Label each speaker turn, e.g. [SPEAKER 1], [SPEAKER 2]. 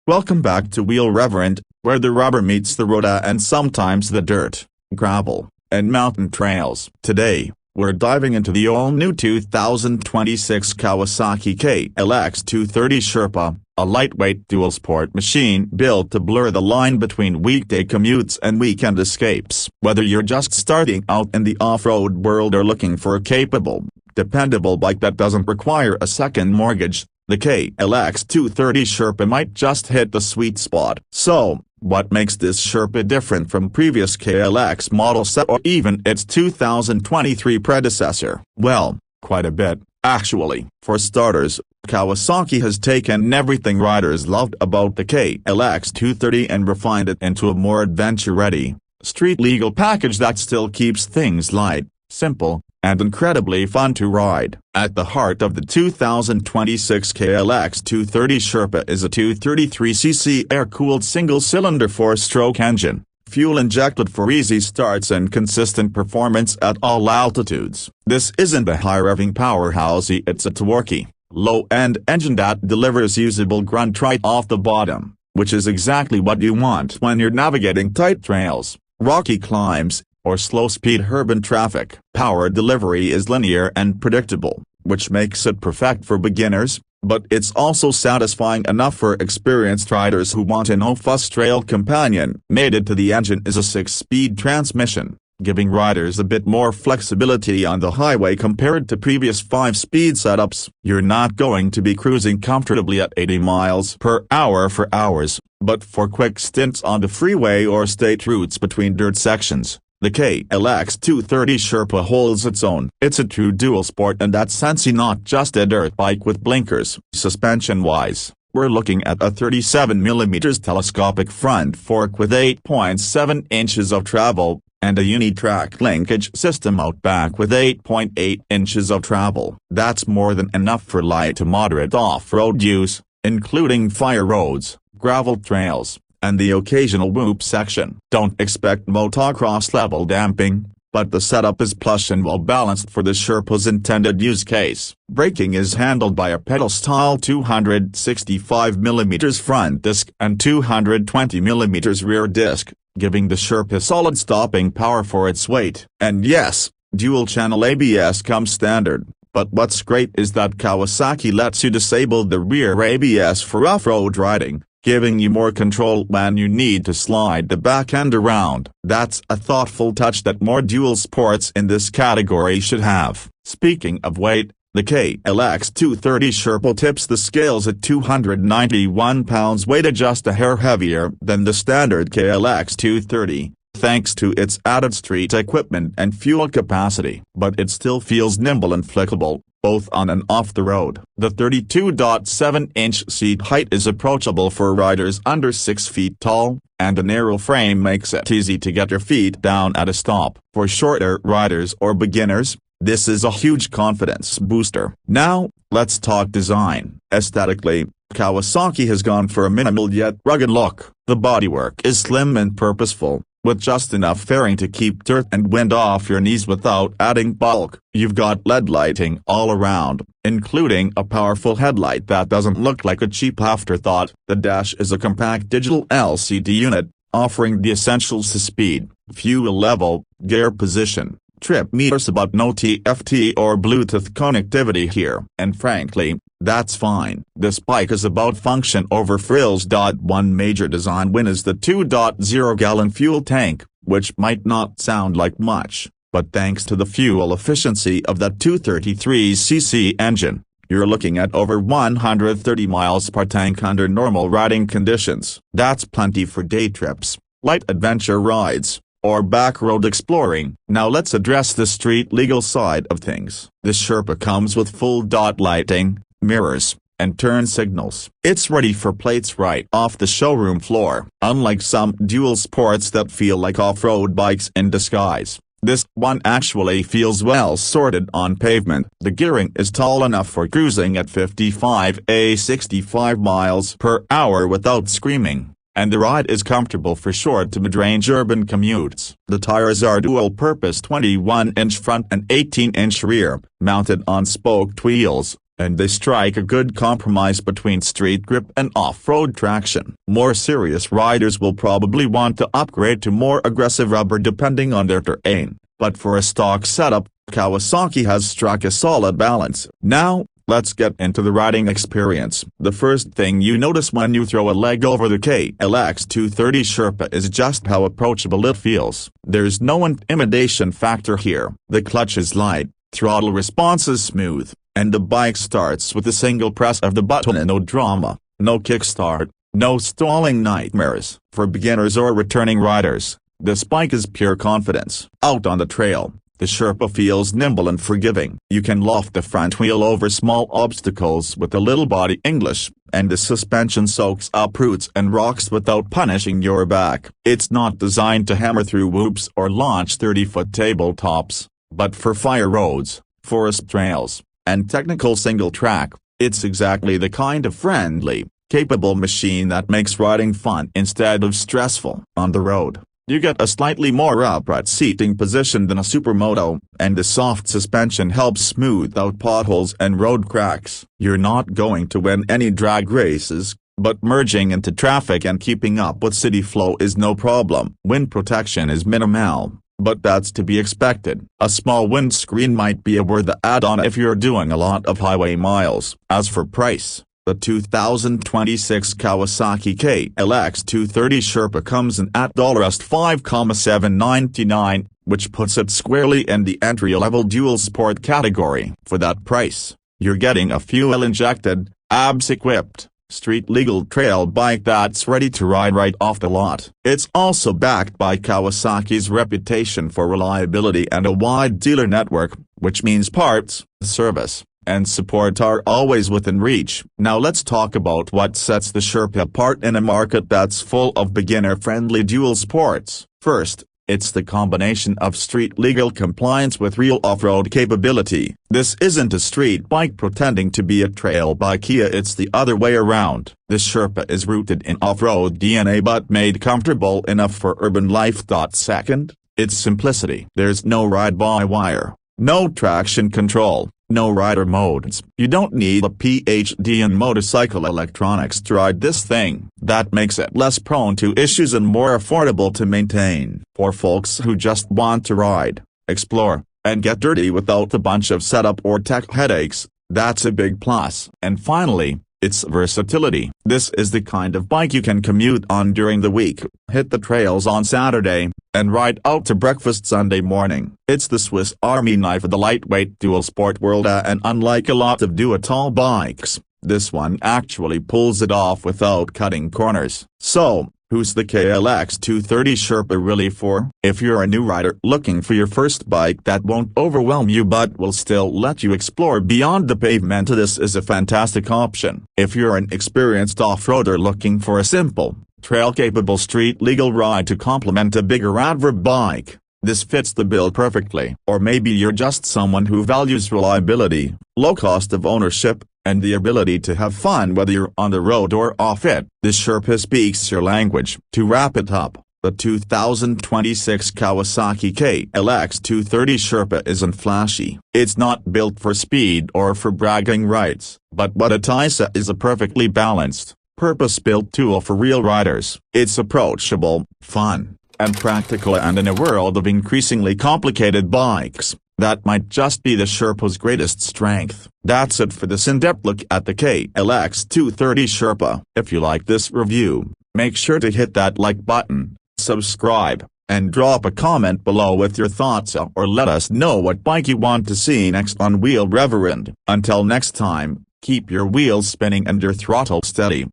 [SPEAKER 1] Welcome back to Wheel Rev, where the rubber meets the road and sometimes the dirt, gravel, and mountain trails. Today, we're diving into the all-new 2026 Kawasaki KLX230 Sherpa, a lightweight dual-sport machine built to blur the line between weekday commutes and weekend escapes. Whether you're just starting out in the off-road world or looking for a capable, dependable bike that doesn't require a second mortgage, the KLX230 Sherpa might just hit the sweet spot. So, what makes this Sherpa different from previous KLX models or even its 2023 predecessor? Well, quite a bit, actually. For starters, Kawasaki has taken everything riders loved about the KLX230 and refined it into a more adventure-ready, street-legal package that still keeps things light, simple, and incredibly fun to ride. At the heart of the 2026 KLX230 Sherpa is a 233cc air-cooled single-cylinder 4-stroke engine, fuel-injected for easy starts and consistent performance at all altitudes. This isn't a high-revving powerhouse, it's a torquey, low-end engine that delivers usable grunt right off the bottom, which is exactly what you want when you're navigating tight trails, rocky climbs, or slow-speed urban traffic. Power delivery is linear and predictable, which makes it perfect for beginners, but it's also satisfying enough for experienced riders who want a no-fuss trail companion. Mated to the engine is a 6-speed transmission, giving riders a bit more flexibility on the highway compared to previous 5-speed setups. You're not going to be cruising comfortably at 80 miles per hour for hours, but for quick stints on the freeway or state routes between dirt sections, the KLX230 Sherpa holds its own. It's a true dual sport in that sense, not just a dirt bike with blinkers. Suspension-wise, we're looking at a 37mm telescopic front fork with 8.7 inches of travel, and a uni-track linkage system out back with 8.8 inches of travel. That's more than enough for light to moderate off-road use, including fire roads, gravel trails, and the occasional whoop section. Don't expect motocross-level damping, but the setup is plush and well-balanced for the Sherpa's intended use case. Braking is handled by a pedal-style 265mm front disc and 220mm rear disc, giving the Sherpa solid stopping power for its weight. And yes, dual-channel ABS comes standard, but what's great is that Kawasaki lets you disable the rear ABS for off-road riding, giving you more control when you need to slide the back end around. That's a thoughtful touch that more dual sports in this category should have. Speaking of weight, the KLX230 Sherpa tips the scales at 291 pounds, weight just a hair heavier than the standard KLX230, thanks to its added street equipment and fuel capacity. But it still feels nimble and flexible, both on and off the road. The 32.7-inch seat height is approachable for riders under 6 feet tall, and a narrow frame makes it easy to get your feet down at a stop. For shorter riders or beginners, this is a huge confidence booster. Now, let's talk design. Aesthetically, Kawasaki has gone for a minimal yet rugged look. The bodywork is slim and purposeful, with just enough fairing to keep dirt and wind off your knees without adding bulk. You've got LED lighting all around, including a powerful headlight that doesn't look like a cheap afterthought. The dash is a compact digital LCD unit, offering the essentials to speed, fuel level, gear position, trip meters, but no TFT or Bluetooth connectivity here. And frankly, that's fine. This bike is about function over frills. One major design win is the 2.0-gallon fuel tank, which might not sound like much, but thanks to the fuel efficiency of that 233cc engine, you're looking at over 130 miles per tank under normal riding conditions. That's plenty for day trips, light adventure rides, or back-road exploring. Now let's address the street-legal side of things. This Sherpa comes with full dot lighting, mirrors, and turn signals. It's ready for plates right off the showroom floor. Unlike some dual sports that feel like off-road bikes in disguise, this one actually feels well sorted on pavement. The gearing is tall enough for cruising at 65 miles per hour without screaming, and the ride is comfortable for short to mid-range urban commutes. The tires are dual-purpose 21-inch front and 18-inch rear, mounted on spoked wheels, and they strike a good compromise between street grip and off-road traction. More serious riders will probably want to upgrade to more aggressive rubber depending on their terrain, but for a stock setup, Kawasaki has struck a solid balance. Now, let's get into the riding experience. The first thing you notice when you throw a leg over the KLX230 Sherpa is just how approachable it feels. There's no intimidation factor here. The clutch is light, throttle response is smooth, and the bike starts with a single press of the button and no drama, no kickstart, no stalling nightmares. For beginners or returning riders, this bike is pure confidence. Out on the trail, the Sherpa feels nimble and forgiving. You can loft the front wheel over small obstacles with a little body English, and the suspension soaks up roots and rocks without punishing your back. It's not designed to hammer through whoops or launch 30-foot tabletops, but for fire roads, forest trails, and technical single track, it's exactly the kind of friendly, capable machine that makes riding fun instead of stressful. On the road, you get a slightly more upright seating position than a supermoto, and the soft suspension helps smooth out potholes and road cracks. You're not going to win any drag races, but merging into traffic and keeping up with city flow is no problem. Wind protection is minimal, but that's to be expected. A small windscreen might be a worth the add-on if you're doing a lot of highway miles. As for price, the 2026 Kawasaki KLX230 Sherpa comes in at $5,799, which puts it squarely in the entry-level dual sport category. For that price, you're getting a fuel-injected, ABS-equipped, street-legal trail bike that's ready to ride right off the lot. It's also backed by Kawasaki's reputation for reliability and a wide dealer network, which means parts, service, and support are always within reach. Now let's talk about what sets the Sherpa apart in a market that's full of beginner-friendly dual sports. First, it's the combination of street-legal compliance with real off-road capability. This isn't a street bike pretending to be a trail bike, it's the other way around. The Sherpa is rooted in off-road DNA but made comfortable enough for urban life. Second, its simplicity. There's no ride-by-wire, no traction control, no rider modes. You don't need a PhD in motorcycle electronics to ride this thing. That makes it less prone to issues and more affordable to maintain. For folks who just want to ride, explore, and get dirty without a bunch of setup or tech headaches, that's a big plus. And finally, its versatility. This is the kind of bike you can commute on during the week, hit the trails on Saturday, and ride out to breakfast Sunday morning. It's the Swiss Army knife of the lightweight dual sport world, and unlike a lot of do-it-all bikes, this one actually pulls it off without cutting corners. So, who's the KLX230 Sherpa really for? If you're a new rider looking for your first bike that won't overwhelm you but will still let you explore beyond the pavement, this is a fantastic option. If you're an experienced off-roader looking for a simple, trail-capable street-legal ride to complement a bigger adverb bike, this fits the bill perfectly. Or maybe you're just someone who values reliability, low cost of ownership, and the ability to have fun whether you're on the road or off it. This Sherpa speaks your language. To wrap it up, the 2026 Kawasaki KLX230 Sherpa isn't flashy. It's not built for speed or for bragging rights, but what it is a perfectly balanced, purpose-built tool for real riders. It's approachable, fun, and practical, and in a world of increasingly complicated bikes, that might just be the Sherpa's greatest strength. That's it for this in-depth look at the KLX230 Sherpa. If you like this review, make sure to hit that like button, subscribe, and drop a comment below with your thoughts, or let us know what bike you want to see next on Wheel Rev. Until next time, keep your wheels spinning and your throttle steady.